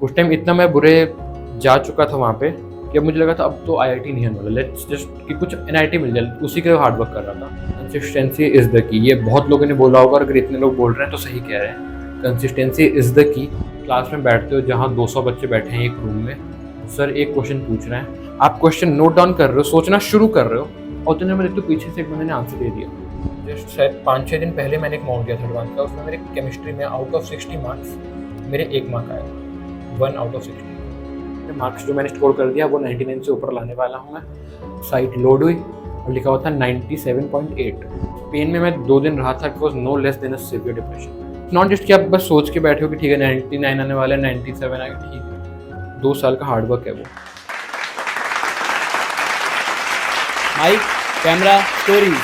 उस टाइम इतना मैं बुरे जा चुका था वहाँ पे कि अब मुझे लगा था अब तो आईआईटी नहीं आने वाला, लेट्स जस्ट कि कुछ एनआईटी मिल जाए, उसी के लिए हार्ड वर्क कर रहा था। कंसिस्टेंसी इज़ द की, ये बहुत लोगों ने बोला होगा और अगर इतने लोग बोल रहे हैं तो सही कह रहे हैं। कंसिस्टेंसी इज़ द की। क्लास में बैठते हो जहाँ 200 बच्चे बैठे हैं एक रूम में, सर एक क्वेश्चन पूछ रहे हैं, आप क्वेश्चन नोट डाउन कर रहे हो, सोचना शुरू कर रहे हो, और उतने में देखते हो पीछे से एक बंदे ने आंसर दे दिया। जस्ट शायद 5-6 दिन पहले मैंने एक मॉक दिया था एडवांस का, उसमें मेरे केमिस्ट्री में आउट ऑफ 60 मार्क्स मेरे 1 मार्क आया, 1 आउट ऑफ 60। मार्क्स जो मैंने स्कोर कर दिया वो 99 से ऊपर लाने वाला हूँ मैं। साइट लोड हुई और लिखा हुआ था 97.8। पेन में मैं 2 दिन रहा था, it was no less than a severe depression. Not just कि आप बस सोच के बैठे हो कि ठीक है 99 आने वाला है, 97 आएगा, ठीक है, 2 साल का हार्डवर्क है वो। Mic camera stories.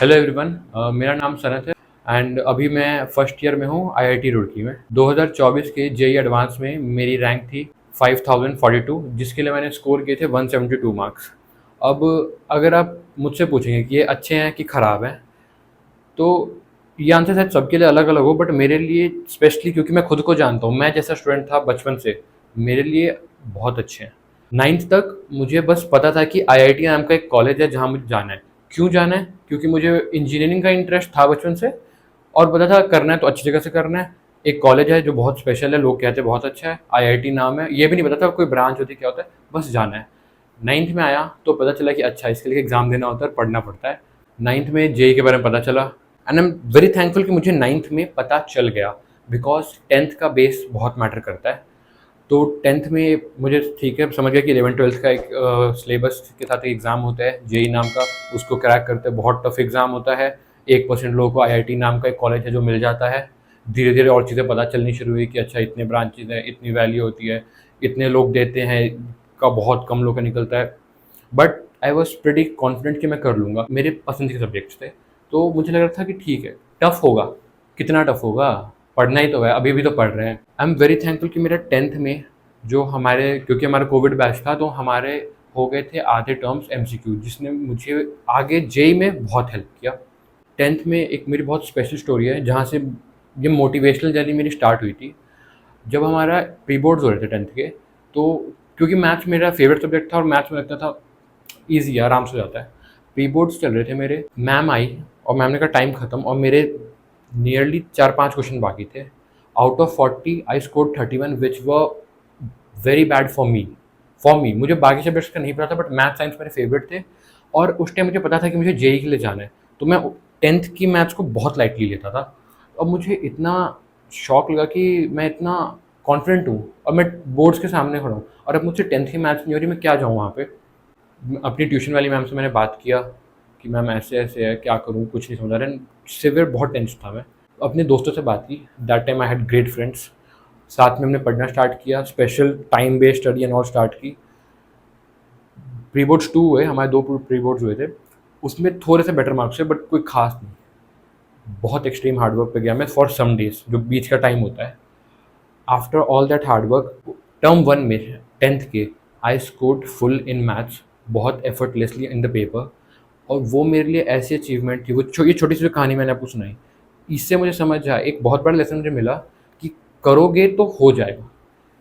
Hello everyone, मेरा नाम सनत है एंड अभी मैं फर्स्ट ईयर में हूँ आईआईटी रुड़की में। 2024 के जेईई एडवांस में मेरी रैंक थी 5042, जिसके लिए मैंने स्कोर किए थे 172 मार्क्स। अब अगर आप मुझसे पूछेंगे कि ये अच्छे हैं कि ख़राब हैं, तो ये आंसर शायद सबके लिए अलग अलग हो, बट मेरे लिए स्पेशली क्योंकि मैं खुद को जानता हूँ, मैं जैसा स्टूडेंट था बचपन से, मेरे लिए बहुत अच्छे हैं। 9th तक मुझे बस पता था कि आईआईटी नाम का एक कॉलेज है जहाँ मुझे जाना है। क्यों जाना है? क्योंकि मुझे इंजीनियरिंग का इंटरेस्ट था बचपन से, और पता था करना है तो अच्छी जगह से करना है। एक कॉलेज है जो बहुत स्पेशल है, लोग कहते हैं बहुत अच्छा है, आईआईटी नाम है, ये भी नहीं पता था कोई ब्रांच होती क्या होता है, बस जाना है। 9th में आया तो पता चला कि अच्छा इसके लिए एग्ज़ाम देना होता है, पढ़ना पड़ता है। 9th में जेईई के बारे में पता चला and I am very thankful कि मुझे 9th में पता चल गया, बिकॉज 10th का बेस बहुत मैटर करता है। तो 10th में मुझे ठीक है समझ गया कि 11-12 का एक सिलेबस के साथ एक एग्ज़ाम होता है जेईई नाम का, उसको क्रैक करते हैं, बहुत टफ एग्ज़ाम होता है। 1% लोगों को आईआईटी नाम का एक कॉलेज है जो मिल जाता है। धीरे धीरे और चीज़ें पता चलनी शुरू हुई कि अच्छा इतने ब्रांचेज हैं, इतनी वैल्यू होती है, इतने लोग देते हैं, का बहुत कम लोग का निकलता है। But I was pretty confident कि मैं कर लूँगा, मेरे पसंद के सब्जेक्ट्स थे, तो मुझे लग रहा था कि ठीक है टफ होगा। कितना टफ होगा, पढ़ना ही तो है, अभी भी तो पढ़ रहे हैं। आई एम वेरी थैंकफुल कि मेरा 10th में जो हमारे, क्योंकि हमारा कोविड बैच था तो हमारे हो गए थे आधे टर्म्स एमसीक्यू, जिसने मुझे आगे जेईई में बहुत हेल्प किया। 10th में एक मेरी बहुत स्पेशल स्टोरी है जहाँ से ये मोटिवेशनल जर्नी मेरी स्टार्ट हुई थी। जब हमारा प्री बोर्ड्स हो रहे थे 10th के, तो क्योंकि मैथ्स मेरा फेवरेट सब्जेक्ट था और मैथ्स में लगता था ईजी है, आराम से हो जाता है। प्री बोर्ड्स चल रहे थे मेरे, मैम आई और मैम ने कहा टाइम ख़त्म, और मेरे नियरली 4-5 क्वेश्चन बाकी थे। आउट ऑफ 40 आई स्कोर 31 विच व वेरी बैड फॉर मी। मुझे बाकी सब्जेक्ट्स का नहीं पता था, बट मैथ साइंस मेरे फेवरेट थे और उस टाइम मुझे पता था कि मुझे जेईई के लिए जाना है, तो मैं 10th की मैथ्स को बहुत लाइटली लेता था। और मुझे इतना शॉक लगा कि मैं इतना कॉन्फिडेंट हूँ और मैं बोर्ड्स के सामने खड़ा हूँ, और अब मुझसे 10th की मैथ्स नहीं हो रही, मैं क्या जाऊँ वहाँ पे। अपनी ट्यूशन वाली मैम से मैंने बात किया कि मैम ऐसे ऐसे है, क्या करूँ, कुछ नहीं समझ आ रहा है, सिवियर बहुत टेंस था मैं। अपने दोस्तों से बात की, that time I had great friends, साथ में हमने पढ़ना स्टार्ट किया, special time based study and all start की। प्री बोर्ड्स 2 हुए हमारे, 2 प्री बोर्ड्स हुए थे, उसमें थोड़े से बेटर मार्क्स है बट कोई खास नहीं। बहुत एक्सट्रीम हार्डवर्क पे गया मैं फॉर सम डेज, जो बीच का टाइम होता है। After all that hard work, term 1 में 10th के I scored full in maths, बहुत एफर्टलेसली इन द पेपर। और वो मेरे लिए ऐसी अचीवमेंट थी, वो ये छोटी सी जो कहानी मैंने आपको सुनाई, इससे मुझे समझ आया, एक बहुत बड़ा लेसन मुझे मिला कि करोगे तो हो जाएगा।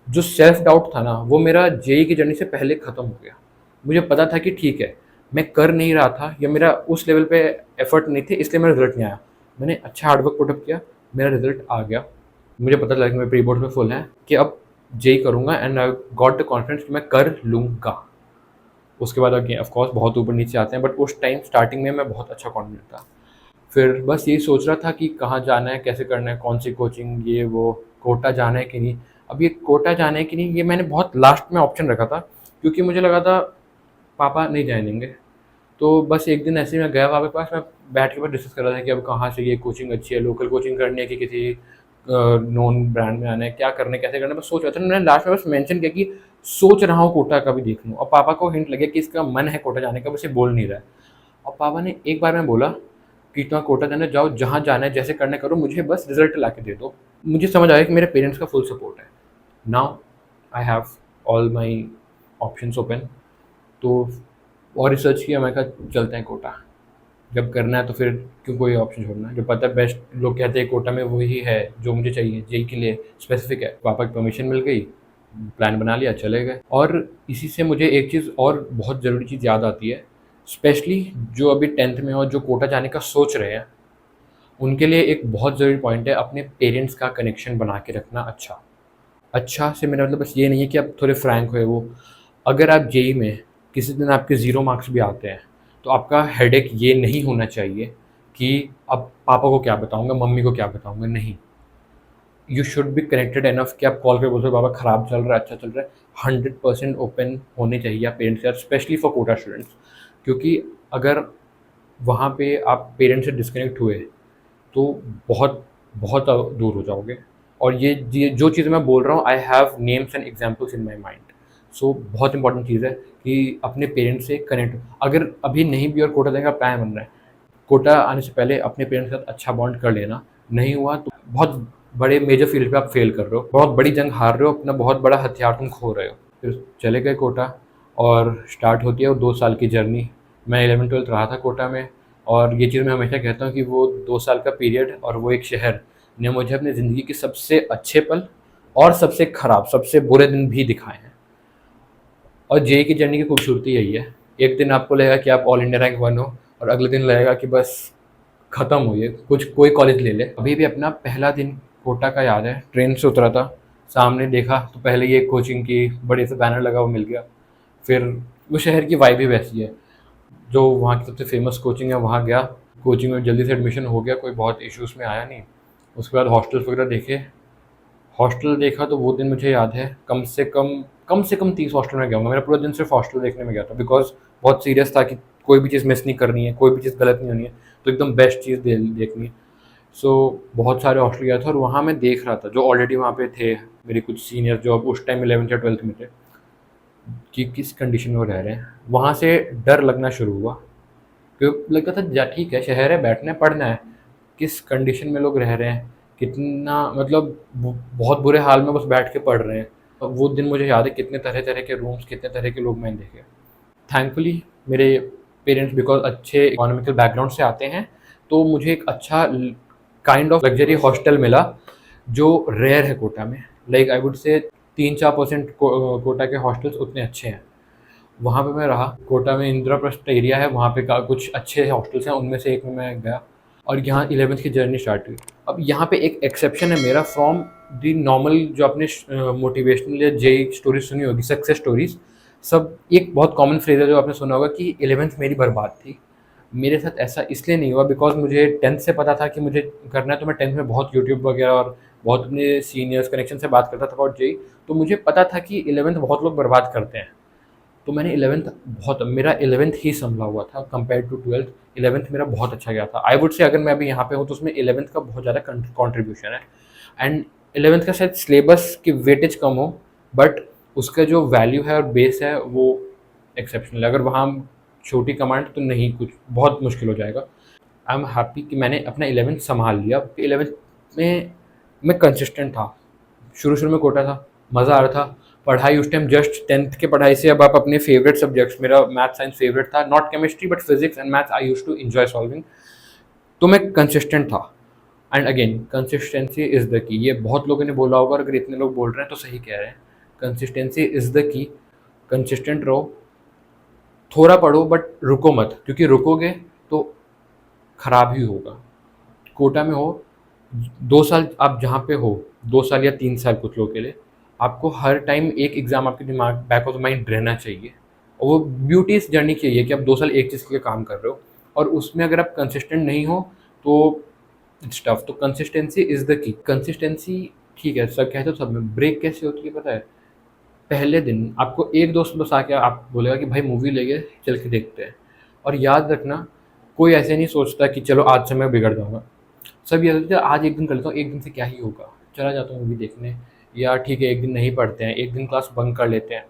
जो सेल्फ डाउट था ना, वो मेरा जेईई की जर्नी से पहले ख़त्म हो गया। मुझे पता था कि ठीक है मैं कर नहीं रहा था, या मेरा उस लेवल पे एफर्ट नहीं थे, इसलिए मेरा रिजल्ट नहीं आया। मैंने अच्छा हार्डवर्क पुटअप किया, मेरा रिजल्ट आ गया। मुझे पता लगा कि मेरे प्री बोर्ड में फुल है, कि अब जेईई करूँगा and I got the confidence कि मैं कर लूँगा। उसके बाद आगे ऑफ कोर्स बहुत ऊपर नीचे आते हैं, बट उस टाइम स्टार्टिंग में मैं बहुत अच्छा कॉन्फिडेंट था। फिर बस यही सोच रहा था कि कहाँ जाना है, कैसे करना है, कौन सी कोचिंग, ये वो, कोटा जाना है कि नहीं। अब ये कोटा जाना है कि नहीं, ये मैंने बहुत लास्ट में ऑप्शन रखा था, क्योंकि मुझे लगा था पापा नहीं जाने देंगे। तो बस एक दिन ऐसे ही मैं गया पापा के पास, मैं बैठ के बस डिस्कस कर रहा था कि अब कहाँ से ये कोचिंग अच्छी है, लोकल कोचिंग करनी है कि किसी नॉन ब्रांड में आना है, क्या करना है, कैसे करना है, बस सोच रहा था। मैंने लास्ट में बस मेंशन किया कि सोच रहा हूँ कोटा का भी देख लूँ, और पापा को हिंट लगे कि इसका मन है कोटा जाने का, बस ये बोल नहीं रहा है। और पापा ने एक बार में बोला कि तुम्हें कोटा जाना है, जाओ, जहाँ जाना है, जैसे करना है करो, मुझे बस रिजल्ट ला के दे दो। मुझे समझ आया कि मेरे पेरेंट्स का फुल सपोर्ट है। Now I have all my options open. तो और रिसर्च किया, मैं कहा चलते हैं कोटा, जब करना है तो फिर क्यों कोई ऑप्शन छोड़ना है, जो पता है बेस्ट लोग कहते हैं कोटा में वही है जो मुझे चाहिए, जेई के लिए स्पेसिफिक है। पापा की परमिशन मिल गई, प्लान बना लिया, चले गए। और इसी से मुझे एक चीज़ और बहुत ज़रूरी चीज़ याद आती है, स्पेशली जो अभी 10th में और जो कोटा जाने का सोच रहे हैं, उनके लिए एक बहुत ज़रूरी पॉइंट है अपने पेरेंट्स का कनेक्शन बना के रखना अच्छा। अच्छा से मेरा मतलब बस ये नहीं है कि आप थोड़े फ्रैंक हुए वो। अगर आप जेईई में किसी दिन आपके 0 मार्क्स भी आते हैं, तो आपका हेडेक ये नहीं होना चाहिए कि अब पापा को क्या बताऊँगा, मम्मी को क्या बताऊँगा, नहीं। You should be connected enough कि आप कॉल पे बोल रहे हो बाबा ख़राब चल रहा है, अच्छा चल रहा है। 100% ओपन होने चाहिए आप पेरेंट्स के साथ, स्पेशली फॉर कोटा स्टूडेंट्स। क्योंकि अगर वहाँ पे आप पेरेंट्स से डिस्कनेक्ट हुए तो बहुत बहुत दूर हो जाओगे। और ये जो चीज़ मैं बोल रहा हूँ, I have names and examples in my mind. So बहुत इंपॉर्टेंट चीज़ है कि अपने पेरेंट्स से कनेक्ट, अगर अभी नहीं भी और कोटा देने का प्लान बन रहा है, कोटा आने से पहले अपने पेरेंट्स के साथ अच्छा बॉन्ड कर लेना। नहीं हुआ तो बहुत बड़े मेजर फील्ड पे आप फेल कर रहे हो, बहुत बड़ी जंग हार रहे हो, अपना बहुत बड़ा हथियार तुम खो रहे हो। फिर चले गए कोटा और स्टार्ट होती है वो 2 साल की जर्नी। मैं 11th-12th रहा था कोटा में, और ये चीज़ मैं हमेशा कहता हूँ कि वो 2 साल का पीरियड और वो एक शहर ने मुझे अपनी ज़िंदगी के सबसे अच्छे पल और सबसे ख़राब, सबसे बुरे दिन भी दिखाए हैं। और जेईई की जर्नी की खूबसूरती यही है, एक दिन आपको लगेगा कि आप ऑल इंडिया रैंक 1 हो, और अगले दिन लगेगा कि बस ख़त्म हुई है, कुछ कोई कॉलेज ले ले। अभी भी अपना पहला दिन कोटा का याद है, ट्रेन से उतरा था, सामने देखा तो पहले ये कोचिंग की बड़े से बैनर लगा वो मिल गया। फिर वो शहर की वाइब ही वैसी है, जो वहाँ की सबसे फेमस कोचिंग है वहाँ गया, कोचिंग में जल्दी से एडमिशन हो गया, कोई बहुत इश्यूज़ में आया नहीं। उसके बाद हॉस्टल्स वगैरह देखे, हॉस्टल देखा तो वो दिन मुझे याद है कम से कम 30 हॉस्टल में गया हूँगा। मेरा पूरा दिन सिर्फ हॉस्टल देखने में गया था, बिकॉज बहुत सीरियस था कि कोई भी चीज़ मिस नहीं करनी है, कोई भी चीज़ गलत नहीं होनी है, तो एकदम बेस्ट चीज़ देखनी है। सो बहुत सारे हॉस्टल गया था और वहाँ मैं देख रहा था जो ऑलरेडी वहाँ पे थे, मेरे कुछ सीनियर जो अब उस टाइम 11th या 12th में थे, कि किस कंडीशन में वो रह रहे हैं। वहाँ से डर लगना शुरू हुआ, क्योंकि लगता था जा ठीक है, शहर है, बैठना है, पढ़ना है, किस कंडीशन में लोग रह रहे हैं, कितना मतलब बहुत बुरे हाल में बस बैठ के पढ़ रहे हैं। वो दिन मुझे याद है, कितने तरह तरह के रूम्स, कितने तरह के लोग मैंने देखे। थैंकफुली मेरे पेरेंट्स बिकॉज अच्छे इकोनॉमिकल बैकग्राउंड से आते हैं, तो मुझे एक अच्छा काइंड ऑफ लग्जरी हॉस्टल मिला जो रेयर है कोटा में। Like I would say 3-4% Kota के हॉस्टल्स उतने अच्छे हैं। वहाँ पे मैं रहा, कोटा में इंद्रप्रस्थ एरिया है, वहाँ पे कुछ अच्छे हॉस्टल्स हैं, उनमें से एक में मैं गया और यहाँ 11th की जर्नी स्टार्ट हुई। अब यहाँ पे एक एक्सेप्शन है मेरा फ्रॉम दी नॉर्मल, जो आपने मोटिवेशनल या जेईई स्टोरीज सुनी होगी, सक्सेस स्टोरीज, सब एक बहुत कॉमन फ्रेज है जो आपने सुना होगा कि 11th मेरी बर्बाद थी। मेरे साथ ऐसा इसलिए नहीं हुआ बिकॉज मुझे 10th से पता था कि मुझे करना है, तो मैं 10th में बहुत यूट्यूब वगैरह और बहुत अपने सीनियर्स कनेक्शन से बात करता था अबाउट जेईई, तो मुझे पता था कि 11th बहुत लोग बर्बाद करते हैं। तो मैंने 11th बहुत, मेरा 11th ही संभला हुआ था कंपेयर टू 12th। 11th मेरा बहुत अच्छा गया था। आई वुड से अगर मैं अभी यहाँ पे हूँ तो उसमें 11th का बहुत ज़्यादा कॉन्ट्रीब्यूशन है। एंड 11th का शायद सिलेबस की वेटेज कम हो, बट उसका जो वैल्यू है और बेस है वो एक्सेप्शनल है। अगर वहाँ छोटी कमांड तो नहीं, कुछ बहुत मुश्किल हो जाएगा। आई एम हैप्पी कि मैंने अपना 11th संभाल लिया। 11th में मैं कंसिस्टेंट था, शुरू में कोटा था, मज़ा आ रहा था। पढ़ाई उस टाइम जस्ट 10th के पढ़ाई से अब आप अपने फेवरेट सब्जेक्ट्स, मेरा मैथ साइंस फेवरेट था, not chemistry but physics and maths I used to enjoy solving. तो मैं कंसिस्टेंट था। And again consistency is the key, ये बहुत लोगों ने बोला होगा, अगर इतने लोग बोल रहे हैं तो सही कह रहे हैं। कंसिस्टेंसी इज़ द की, कंसिस्टेंट रहो, थोड़ा पढ़ो बट रुको मत, क्योंकि रुकोगे तो ख़राब ही होगा। कोटा में हो 2 साल, आप जहाँ पे हो 2 साल या 3 साल कुछ लोगों के लिए, आपको हर टाइम एक एग्ज़ाम आपके दिमाग बैक ऑफ द माइंड रहना चाहिए। और वो ब्यूटी इस जर्नी की है कि आप 2 साल एक चीज़ के लिए काम कर रहे हो, और उसमें अगर आप कंसिस्टेंट नहीं हो तो इट्स टफ। तो कंसिस्टेंसी इज़ द की। कंसिस्टेंसी ठीक है, सब कहते हो, सब में ब्रेक कैसे होती है पता है? पहले दिन आपको एक दोस्त बस आके आप बोलेगा कि भाई मूवी ले गए, चल के देखते हैं। और याद रखना, कोई ऐसे नहीं सोचता कि चलो आज से मैं बिगड़ जाऊँगा। सब ये सोचते हैं आज एक दिन कर लेता हूँ, एक दिन से क्या ही होगा, चला जाता हूँ मूवी देखने, या ठीक है एक दिन नहीं पढ़ते हैं, एक दिन क्लास बंक कर लेते हैं।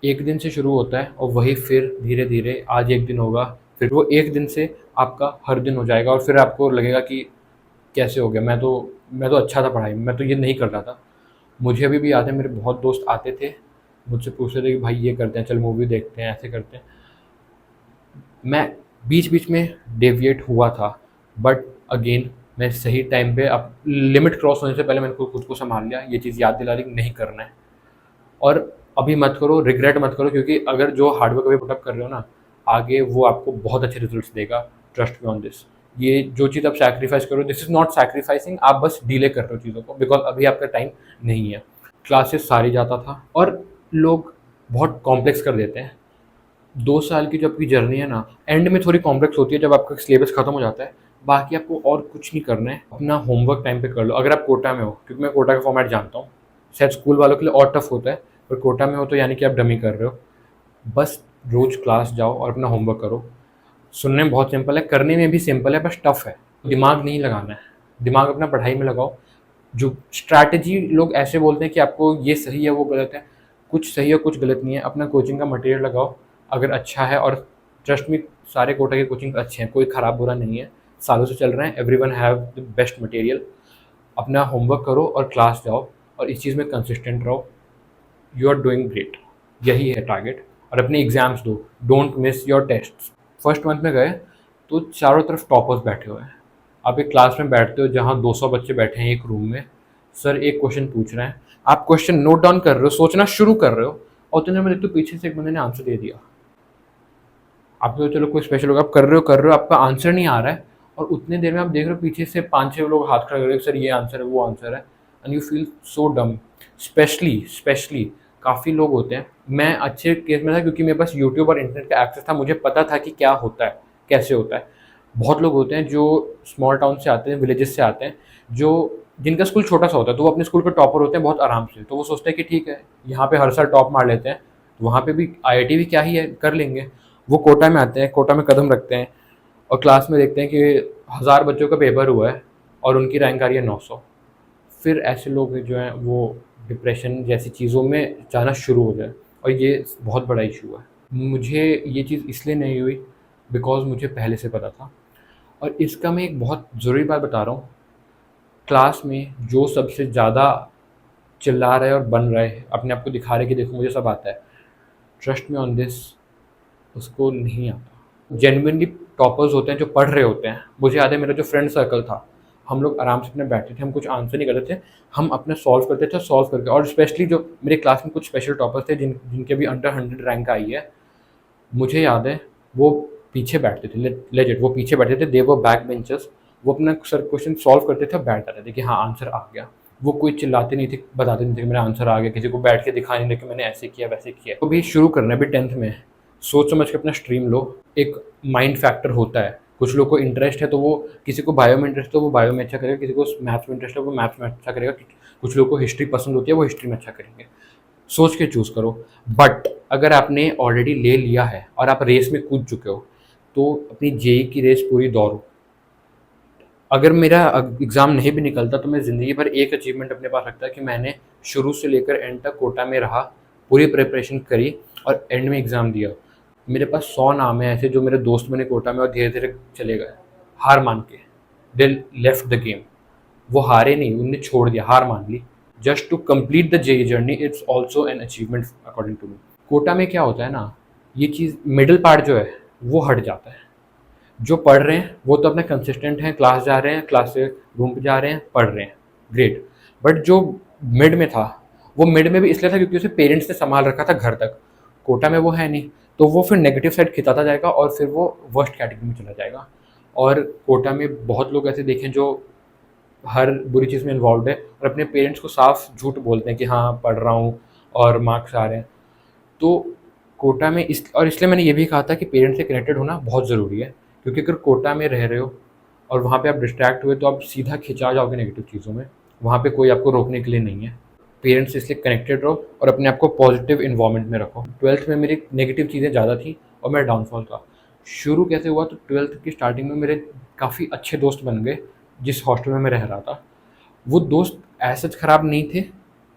एक दिन से शुरू होता है और वही फिर धीरे धीरे आज एक दिन होगा, फिर वो एक दिन से आपका हर दिन हो जाएगा, और फिर आपको लगेगा कि कैसे हो गया, मैं तो अच्छा था पढ़ाई में, मैं तो ये नहीं कर रहा था। मुझे अभी भी याद है, मेरे बहुत दोस्त आते थे, मुझसे पूछते थे कि भाई ये करते हैं, चल मूवी देखते हैं, ऐसे करते हैं। मैं बीच बीच में डेविएट हुआ था, बट अगेन मैं सही टाइम पे, अब लिमिट क्रॉस होने से पहले मैंने खुद को संभाल लिया, ये चीज़ याद दिला दी कि नहीं करना है। और अभी मत करो, रिग्रेट मत करो, क्योंकि अगर जो हार्डवर्क अभी पुटअप कर रहे हो ना, आगे वो आपको बहुत अच्छे रिजल्ट्स देगा। Trust me on this. ये जो चीज़ आप सैक्रिफाइस करो, दिस इज़ नॉट सैक्रिफाइसिंग, आप बस डिले कर रहे हो चीज़ों को, बिकॉज अभी आपका टाइम नहीं है। क्लासेस सारी जाता था और लोग बहुत कॉम्प्लेक्स कर देते हैं। 2 साल की जो आपकी जर्नी है ना, एंड में थोड़ी कॉम्प्लेक्स होती है जब आपका सिलेबस खत्म हो जाता है। बाकी आपको और कुछ नहीं करना है, अपना होमवर्क टाइम पे कर लो। अगर आप कोटा में हो, क्योंकि मैं कोटा का फॉर्मेट जानता हूँ, शायद स्कूल वालों के लिए और टफ होता है, पर कोटा में हो तो यानी कि आप डमी कर रहे हो। बस रोज क्लास जाओ और अपना होमवर्क करो। सुनने में बहुत सिंपल है, करने में भी सिंपल है, बस टफ है। दिमाग नहीं लगाना है, दिमाग अपना पढ़ाई में लगाओ। जो स्ट्रैटेजी लोग ऐसे बोलते हैं कि आपको ये सही है वो गलत है, कुछ सही है कुछ गलत नहीं है। अपना कोचिंग का मटेरियल लगाओ अगर अच्छा है, और ट्रस्ट में सारे कोटा के कोचिंग अच्छे हैं, कोई ख़राब बुरा नहीं है, सालों से चल रहे हैं। Everyone have the best material. अपना होमवर्क करो और क्लास जाओ, और इस चीज़ में कंसिस्टेंट रहो। यू आर डूइंग ग्रेट, यही है टारगेट। और अपने एग्जाम्स दो, don't miss your test. First month में गए तो चारों तरफ टॉपर्स बैठे हुए हैं। आप एक क्लास में बैठते हो जहाँ 200 बच्चे बैठे हैं एक रूम में, सर एक क्वेश्चन पूछ रहे हैं, आप क्वेश्चन नोट डाउन कर रहे हो, सोचना शुरू कर रहे हो, और उतने में देखते हो पीछे से एक बंदे ने आंसर दे दिया। आप तो चलो कोई स्पेशल होगा, आप कर रहे हो, आपका आंसर नहीं आ रहा है, और उतने देर में आप देख रहे हो पीछे से 5-6 लोग हाथ खड़े कर रहे हैं, सर ये आंसर है वो आंसर है, एंड यू फील सो डम। स्पेशली काफ़ी लोग होते हैं। मैं अच्छे केस में था क्योंकि मेरे पास यूट्यूब और इंटरनेट का एक्सेस था, मुझे पता था कि क्या होता है, कैसे होता है। बहुत लोग होते हैं जो स्मॉल टाउन से आते हैं, विलेजेस से आते हैं, जो जिनका स्कूल छोटा सा होता है, तो वो अपने स्कूल के टॉपर होते हैं बहुत आराम से। तो वो सोचते हैं कि ठीक है यहाँ पे हर साल टॉप मार लेते हैं, तो वहाँ पे भी आईआईटी भी क्या ही है, कर लेंगे। वो कोटा में आते हैं, कोटा में कदम रखते हैं, और क्लास में देखते हैं कि 1000 बच्चों का पेपर हुआ है और उनकी रैंक आ रही है 900। फिर ऐसे लोग जो हैं वो डिप्रेशन जैसी चीज़ों में जाना शुरू हो जाए, और ये बहुत बड़ा इशू है। मुझे ये चीज़ इसलिए नहीं हुई बिकॉज मुझे पहले से पता था। और इसका मैं एक बहुत ज़रूरी बात बता रहा हूँ, क्लास में जो सबसे ज़्यादा चिल्ला रहे और बन रहे, अपने आप को दिखा रहे कि देखो मुझे सब आता है, ट्रस्ट मी ऑन दिस, उसको नहीं आता। जेन्युइनली टॉपर्स होते हैं जो पढ़ रहे होते हैं। मुझे याद है मेरा जो फ्रेंड सर्कल था, हम लोग आराम से अपने बैठते थे, हम कुछ आंसर नहीं करते थे, हम अपने सॉल्व करते थे, सॉल्व करके। और स्पेशली जो मेरे क्लास में कुछ स्पेशल टॉपर्स थे जिनके भी अंडर 100 रैंक आई है, मुझे याद है वो पीछे बैठते थे, लेजिट वो पीछे बैठते थे, दे वो बैक बेंचर्स। वो अपना सर क्वेश्चन सॉल्व करते थे और बैठ जाते थे कि हाँ आंसर आ गया। वो कोई चिल्लाते नहीं थे, बताते नहीं थे कि मेरा आंसर आ गया, किसी को बैठ के दिखा नहीं थे कि मैंने ऐसे किया वैसे किया। तो भी शुरू करना है, अभी 10th में सोच समझ के अपना स्ट्रीम लो। एक माइंड फैक्टर होता है, कुछ लोग को इंटरेस्ट है तो वो, किसी को बायो में इंटरेस्ट है तो वो बायो में अच्छा करेगा, किसी को मैथ्स में इंटरेस्ट है वो मैथ्स में अच्छा करेगा, कुछ लोग को हिस्ट्री पसंद होती है वो हिस्ट्री में अच्छा करेंगे। सोच के चूज़ करो। बट अगर आपने ऑलरेडी ले लिया है और आप रेस में कूद चुके हो, तो अपनी जेई की रेस पूरी दौड़ो। अगर मेरा एग्ज़ाम नहीं भी निकलता तो मैं ज़िंदगी भर एक अचीवमेंट अपने पास रखता कि मैंने शुरू से लेकर एंड तक कोटा में रहा, पूरी प्रिपरेशन करी और एंड में एग्ज़ाम दिया। मेरे पास 100 नाम है ऐसे जो मेरे दोस्त बने कोटा में और धीरे धीरे चले गए हार मान के। They left the game. वो हारे नहीं, उनने छोड़ दिया, हार मान ली। Just to complete the JEE journey, it's also an achievement according to me. Kota में क्या होता है ना, ये चीज़ मिडिल पार्ट जो है वो हट जाता है। जो पढ़ रहे हैं वो तो अपने कंसिस्टेंट हैं, क्लास जा रहे हैं, क्लास से रूम पे जा रहे हैं, पढ़ रहे हैं, ग्रेट। बट जो मिड में था, वो मिड में भी इसलिए था क्योंकि उसे पेरेंट्स ने संभाल रखा था घर तक। कोटा में वो है नहीं, तो वो फिर नेगेटिव साइड खिंचाता जाएगा और फिर वो वर्स्ट कैटेगरी में चला जाएगा। और कोटा में बहुत लोग ऐसे देखें जो हर बुरी चीज़ में इन्वॉल्व है और अपने पेरेंट्स को साफ झूठ बोलते हैं कि हाँ पढ़ रहा हूँ और मार्क्स आ रहे हैं। तो कोटा में इसलिए मैंने ये भी कहा था कि पेरेंट्स से कनेक्टेड होना बहुत ज़रूरी है, क्योंकि अगर कोटा में रह रहे हो और वहाँ पे आप डिस्ट्रैक्ट हुए तो आप सीधा खिंचा जाओगे नेगेटिव चीज़ों में। वहाँ पे कोई आपको रोकने के लिए नहीं है। पेरेंट्स से इसलिए कनेक्टेड रहो और अपने आप को पॉजिटिव इन्वायरमेंट में रखो। 12th में मेरी नेगेटिव चीज़ें ज़्यादा थी और मेरा डाउनफॉल था। शुरू कैसे हुआ, तो 12th की स्टार्टिंग में मेरे काफ़ी अच्छे दोस्त बन गए जिस हॉस्टल में मैं रह रहा था। वो दोस्त ऐसे ख़राब नहीं थे,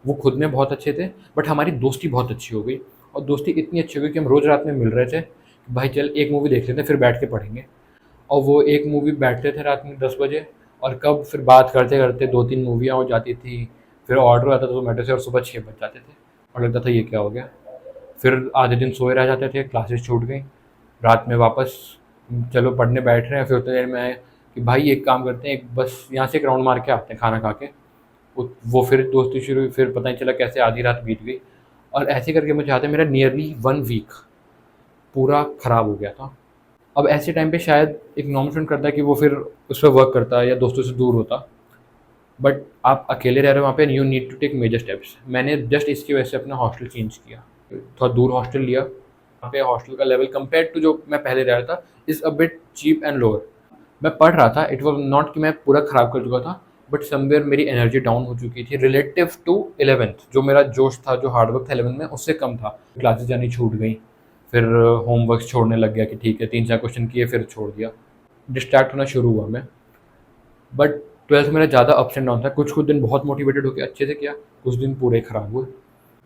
वो खुद में बहुत अच्छे थे, बट हमारी दोस्ती बहुत अच्छी हो गई। और दोस्ती इतनी अच्छी हो गई कि हम रोज़ रात में मिल रहे थे, भाई चल एक मूवी देख लेते हैं फिर बैठ के पढ़ेंगे। और वो एक मूवी बैठते थे रात में 10 बजे, और कब फिर बात करते करते 2-3 मूवियाँ हो जाती थी, फिर ऑर्डर आता था जोमेटो से और सुबह 6 बज जाते थे और लगता था ये क्या हो गया। फिर आधे दिन सोए रह जाते थे, क्लासेस छूट गई, रात में वापस चलो पढ़ने बैठ रहे हैं। फिर उतने देर में आए कि भाई एक काम करते हैं, एक बस यहाँ से एक राउंड मार के आते हैं खाना खा के। वो फिर दोस्ती शुरू हुई, फिर पता नहीं चला कैसे आधी रात बीत गई और ऐसे करके मुझे याद है मेरा नियरली 1 वीक पूरा ख़राब हो गया था। अब ऐसे टाइम पे शायद एक नॉर्मल स्टूडेंट करता है कि वो फिर उस पर वर्क करता है या दोस्तों से दूर होता, बट आप अकेले रह रहे हो वहाँ पे, you need to take major steps. मैंने जस्ट इसकी वजह से अपना हॉस्टल चेंज किया, थोड़ा दूर हॉस्टल लिया। वहाँ पे हॉस्टल का लेवल कंपेयर टू जो मैं पहले रह रहा था is a bit cheap and lower. मैं पढ़ रहा था, इट वॉज नॉट कि मैं पूरा ख़राब कर चुका था, बट समवेयर मेरी एनर्जी डाउन हो चुकी थी रिलेटिव टू 11th। जो मेरा जोश था, जो हार्डवर्क था 11th में, उससे कम था। क्लासेस जानी छूट गई, फिर होमवर्क छोड़ने लग गया कि ठीक है 3-4 क्वेश्चन किए फिर छोड़ दिया, डिस्ट्रैक्ट होना शुरू हुआ मैं। बट 12th मेरा ज़्यादा अप्स एंड डाउन था, कुछ कुछ दिन बहुत मोटिवेटेड होकर अच्छे से किया, कुछ दिन पूरे ख़राब हुए।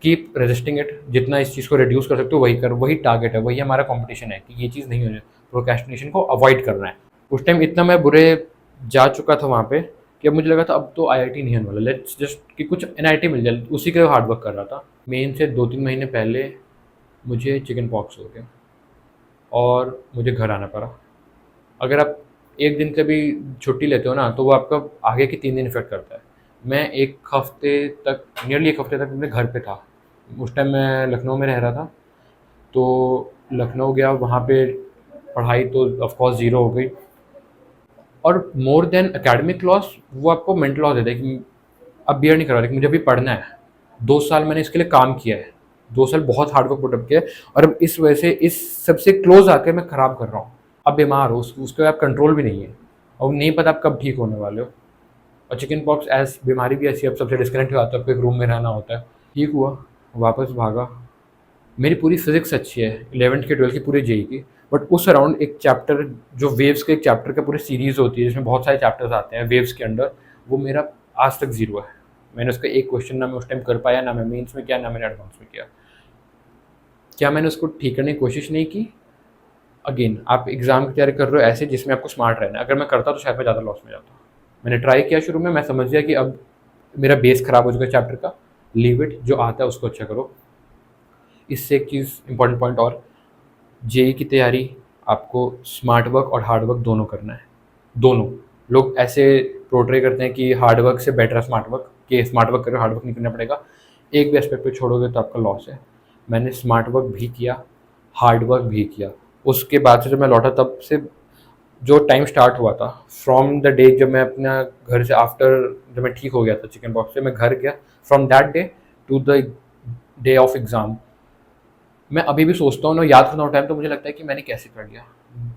कीप रेजिस्टिंग इट, जितना इस चीज़ को रिड्यूस कर सकते हो वही कर, वही टारगेट है, वही हमारा कंपटीशन है कि ये चीज़ नहीं हो जाए, प्रोक्रेस्टिनेशन को अवॉइड करना है। उस टाइम इतना मैं बुरे जा चुका था वहाँ पे कि अब मुझे लगा था अब तो आईआईटी नहीं होने वाला, लेट्स जस्ट कि कुछ एनआईटी मिल जाए, उसी के लिए हार्ड वर्क कर रहा था। मेन से 2-3 महीने पहले मुझे चिकन पॉक्स हो गया और मुझे घर आना पड़ा। अगर आप एक दिन का भी छुट्टी लेते हो ना तो वो आपका आगे के 3 दिन इफेक्ट करता है। मैं 1 हफ्ते तक, नियरली 1 हफ्ते तक अपने घर पे था। उस टाइम मैं लखनऊ में रह रहा था, तो लखनऊ गया, वहाँ पे पढ़ाई तो ऑफ कोर्स ज़ीरो हो गई। और मोर देन एकेडमिक लॉस, वो आपको मेंटल लॉस देता है कि अब बियर नहीं कर रहा, मुझे अभी पढ़ना है। 2 साल मैंने इसके लिए काम किया है, 2 साल बहुत हार्ड वर्क पुटअप किया है, और अब इस वजह से इस सबसे क्लोज आकर मैं ख़राब कर रहा हूँ। अब बीमार हो, उसके आप कंट्रोल भी नहीं है, और नहीं पता आप कब ठीक होने वाले हो। और चिकन पॉक्स एज बीमारी भी ऐसी, अब सबसे डिस्कनेक्ट हो जाता है, आपको एक रूम में रहना होता है। ठीक हुआ, वापस भागा। मेरी पूरी फिजिक्स अच्छी है 11th की 12th की पूरी जेई की, बट उस अराउंड एक चैप्टर, जो वेव्स के एक चैप्टर का पूरी सीरीज़ होती है जिसमें बहुत सारे चैप्टर्स आते हैं वेव्स के अंडर, वो मेरा आज तक ज़ीरो है। मैंने उसका एक क्वेश्चन ना मैं उस टाइम कर पाया, ना मैं मेंस में किया, ना मैंने एडवांस में किया। क्या मैंने उसको ठीक करने की कोशिश नहीं की? अगेन, आप एग्ज़ाम की तैयारी कर रहे हो ऐसे जिसमें आपको स्मार्ट रहना है। अगर मैं करता तो शायद मैं ज़्यादा लॉस में जाता। मैंने ट्राई किया शुरू में, मैं समझ गया कि अब मेरा बेस ख़राब हो चुका है चैप्टर का, लीव इट, जो आता है उसको अच्छा करो। इससे एक चीज़ इंपॉर्टेंट पॉइंट और, जेई की तैयारी आपको स्मार्ट वर्क और हार्ड वर्क दोनों करना है। दोनों लोग ऐसे पोर्ट्रे करते हैं कि हार्ड वर्क से बेटर है स्मार्ट वर्क, कि स्मार्ट वर्क करो हार्ड वर्क नहीं करना पड़ेगा। एक भी एस्पेक्ट पे छोड़ोगे तो आपका लॉस है। मैंने स्मार्ट वर्क भी किया, हार्ड वर्क भी किया। उसके बाद से जब मैं लौटा तब से जो टाइम स्टार्ट हुआ था, फ्रॉम द डे जब मैं अपना घर से आफ्टर, जब मैं ठीक हो गया था चिकन पॉक्स से, मैं घर गया, from that day to the day of exam, मैं अभी भी सोचता हूँ ना, याद करता हूँ टाइम, तो मुझे लगता है कि मैंने कैसे कर लिया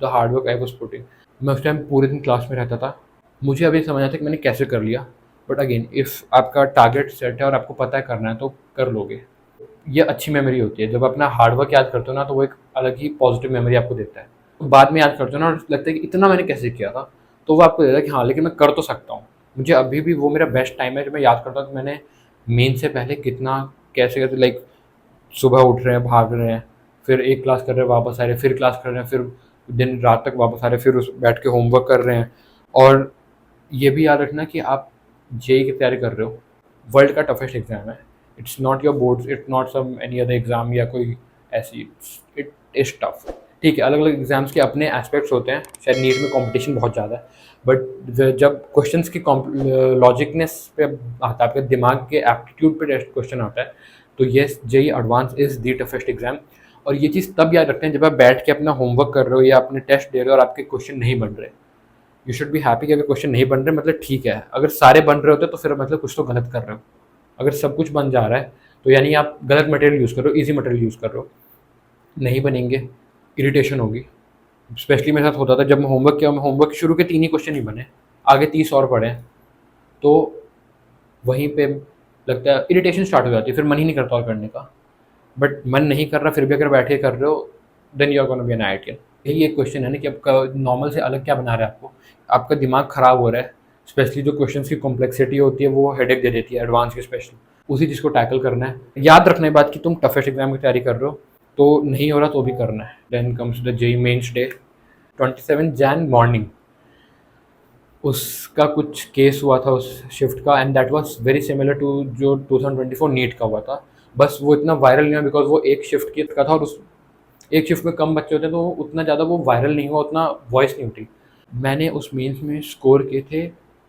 the hard work I was putting. मैं उस टाइम पूरे दिन क्लास में रहता था, मुझे अभी समझ आता है कि मैंने कैसे कर लिया। बट अगेन, इफ़ आपका टारगेट सेट है और आपको पता है करना है तो कर लोगे। ये अच्छी मेमोरी होती है, जब अपना हार्ड वर्क याद करते हो ना तो वो एक अलग ही पॉजिटिव मेमोरी आपको देता है। तो बाद में याद करते हो ना और लगता है कि इतना मैंने कैसे किया था, तो वो आपको देता है कि हाँ लेकिन मैं कर तो सकता हूँ। मुझे अभी भी वो मेरा बेस्ट टाइम है जब मैं याद करता हूँ कि मैंने मेन से पहले कितना कैसे कैसे, लाइक सुबह उठ रहे हैं, भाग रहे हैं, फिर एक क्लास कर रहे हैं, वापस आ रहे हैं, फिर क्लास कर रहे हैं, फिर दिन रात तक वापस आ रहे हैं, फिर उस बैठ के होमवर्क कर रहे हैं। और ये भी याद रखना कि आप जेई की तैयारी कर रहे हो, वर्ल्ड का टफेस्ट एग्ज़ाम है। It's not your boards, it's not some any other exam या कोई ऐसी, इट इज़ टफ। ठीक है, अलग अलग एग्ज़ाम्स के अपने एस्पेक्ट्स होते हैं, शायद नीट में कंपटीशन बहुत ज़्यादा है, बट जब क्वेश्चंस की लॉजिकनेस पे आता है, आपके दिमाग के एप्टीट्यूड पे टेस्ट क्वेश्चन आता है, तो yes, JEE advance is the toughest exam. और ये चीज़ तब याद रखते हैं जब आप बैठ के अपना होमवर्क कर रहे हो या अपने टेस्ट दे रहे हो और आपके क्वेश्चन नहीं बन रहे। यू शुड बी हैप्पी कि अगर क्वेश्चन नहीं बन रहे मतलब ठीक है, अगर सारे बन रहे होते तो फिर मतलब कुछ तो गलत कर रहे हो। अगर सब कुछ बन जा रहा है तो यानी आप गलत मटेरियल यूज़ कर रहे हो, ईजी मटेरियल यूज़ कर रहे हो। नहीं बनेंगे, इरिटेशन होगी। स्पेशली मेरे साथ होता था जब मैं होमवर्क किया, मैं होमवर्क शुरू के 3 ही क्वेश्चन ही बने, आगे 30 और पढ़े, तो वहीं पे लगता है इरिटेशन स्टार्ट हो जाती है, फिर मन ही नहीं करता और करने का। बट मन नहीं कर रहा फिर भी अगर बैठे कर रहे हो, then you are gonna be an IITian. यही एक क्वेश्चन है ना कि आपका नॉर्मल से अलग क्या बना रहा है आपको, आपका दिमाग ख़राब हो रहा है। स्पेशली जो क्वेश्चंस की कॉम्प्लेक्सिटी होती है वो हेडेक दे देती है, एडवांस की स्पेशली। उसी चीज़ को टैकल करना है। याद रखना है बात कि तुम टफेस्ट एग्जाम की तैयारी कर रहे हो, तो नहीं हो रहा तो भी करना है। Then comes the JEE mains day, 27 Jan morning, उसका कुछ केस हुआ था उस शिफ्ट का, and that was very similar to जो 2024 नीट का हुआ था। बस वो इतना वायरल नहीं हुआ बिकॉज वो एक शिफ्ट की का था, और उस एक शिफ्ट में कम बच्चे होते हैं तो उतना ज़्यादा वो वायरल नहीं हुआ, उतना वॉइस नहीं उठी। मैंने उस मेंस में स्कोर किए थे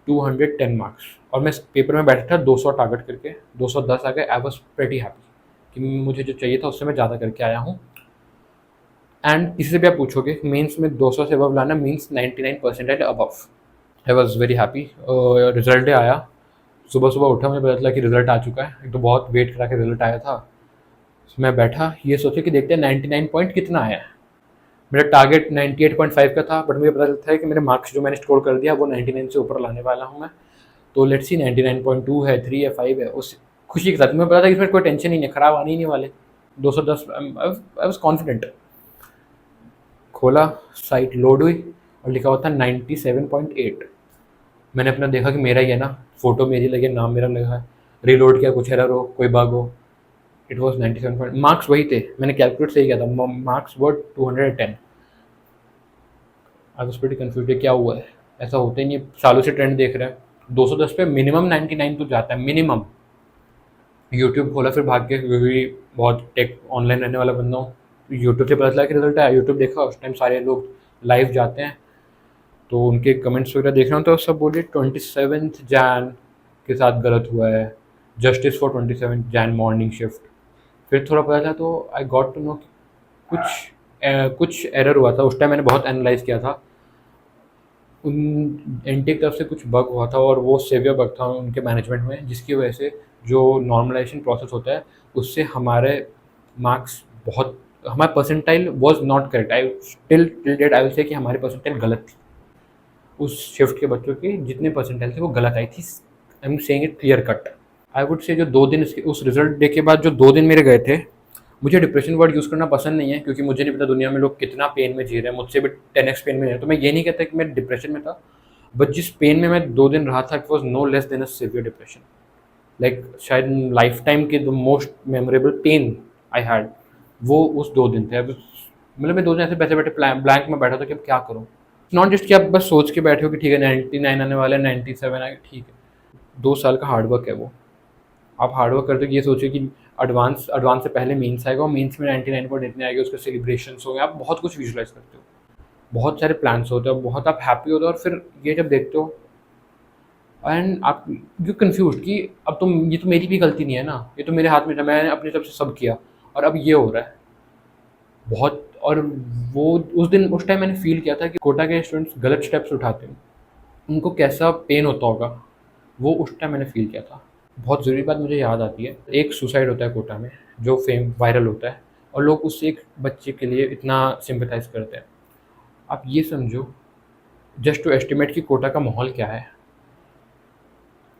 210 मार्क्स, और मैं पेपर में बैठा था 200 टारगेट करके, 210 आ गए। आई वॉज प्रेटी हैप्पी कि मुझे जो चाहिए था उससे मैं ज़्यादा करके आया हूँ। एंड इसी से भी आप पूछोगे मेंस में 200 से अबव लाना means 99 percentile above. I was very happy. Result day आया, सुबह सुबह उठा, मुझे पता चला कि रिजल्ट आ चुका है। एक तो बहुत वेट करा के रिजल्ट आया था। मैं बैठा ये सोचे कि देखते हैं 99 पॉइंट कितना आया है। मेरा टारगेट 98.5 का था, बट मुझे पता चलता है कि मेरे मार्क्स जो मैंने स्कोर कर दिया वो 99 से ऊपर लाने वाला हूँ मैं। तो लेट्स सी 99.2 है, 3 है, 5 है, उस खुशी के साथ मुझे पता था कि इसमें कोई टेंशन ही नहीं, खराब आने ही नहीं वाले 210। I was confident. खोला, साइट लोड हुई और लिखा हुआ था 97.8। मैंने अपना देखा कि मेरा ही है ना, फोटो मेरी लगी, नाम मेरा लगा है। रीलोड किया, कुछ एरर हो, कोई बग हो। इट वॉज 97 पॉइंट, मार्क्स वही थे, मैंने कैलकुलेट सही किया था, marks were 210। I was pretty confuse, क्या हुआ है, ऐसा होता ही नहीं, सालों से ट्रेंड देख रहे हैं। 210 पे मिनिमम 99 तो जाता है मिनिमम। यूट्यूब खोला फिर भाग के, क्योंकि बहुत टेक ऑनलाइन रहने वाला बंदा हूँ। यूट्यूब से पता चला कि रिजल्ट आया, यूट्यूब देखा, उस टाइम सारे लोग लाइव जाते हैं तो उनके कमेंट्स वगैरह देख रहा हूँ, तो सब बोले 27 जैन के साथ गलत हुआ है, justice for 27 Jan morning shift. फिर थोड़ा पता था तो आई गॉट टू नो कुछ कुछ एरर हुआ था। उस टाइम मैंने बहुत एनालाइज किया था, उन एनटी की तरफ से कुछ बग हुआ था और वो सेवियर बग था उनके मैनेजमेंट में, जिसकी वजह से जो नॉर्मलाइजेशन प्रोसेस होता है उससे हमारे मार्क्स बहुत, हमारा percentile was not correct. I till date I will say कि हमारी परसेंटाइल गलत थी। उस शिफ्ट के बच्चों के जितने परसेंटाइल थे वो गलत आई थी। I am saying it clear cut. I would say जो 2 दिन इसके उस रिजल्ट डे के बाद जो 2 दिन मेरे गए थे, मुझे डिप्रेशन वर्ड यूज़ करना पसंद नहीं है क्योंकि मुझे नहीं पता दुनिया में लोग कितना पेन में जी रहे हैं, मुझसे भी 10x पेन में रहे हैं। तो मैं ये नहीं कहता कि मैं डिप्रेशन में था, बट जिस पेन में मैं 2 दिन रहा था it was no less than a severe depression. Like शायद लाइफ टाइम के the most memorable pain I had वो उस 2 दिन थे। अब मतलब मैं 2 दिन ऐसे बैठे बैठे ब्लैंक में बैठा था कि अब क्या करूँ। नॉट जस्ट कि आप बस सोच के बैठे हो कि ठीक है 99 आने वाला है, 97 आए, ठीक है। 2 साल का हार्डवर्क है वो। आप हार्डवर्क करते हो कि ये सोचिए कि एडवांस एडवांस से पहले मेंस आएगा और मेंस में 99 पॉइंट इतने आएंगे, उसके सेलिब्रेशंस होंगे, आप बहुत कुछ विजुलाइज करते हो, बहुत सारे प्लान्स होते हैं, बहुत आप हैप्पी होते हो। और फिर ये जब देखते हो एंड आप यू कंफ्यूज कि अब तो ये तो मेरी भी गलती नहीं है ना, ये तो मेरे हाथ में था, मैंने अपनी तरफ से सब किया और अब ये हो रहा है बहुत। और वो उस टाइम मैंने फील किया था कि कोटा के स्टूडेंट्स गलत स्टेप्स उठाते हैं, उनको कैसा पेन होता होगा, वो उस टाइम मैंने फील किया था। बहुत ज़रूरी बात मुझे याद आती है, एक सुसाइड होता है कोटा में जो फेम वायरल होता है और लोग उस एक बच्चे के लिए इतना सिंपथाइज करते हैं। आप ये समझो, जस्ट टू एस्टिमेट कि कोटा का माहौल क्या है।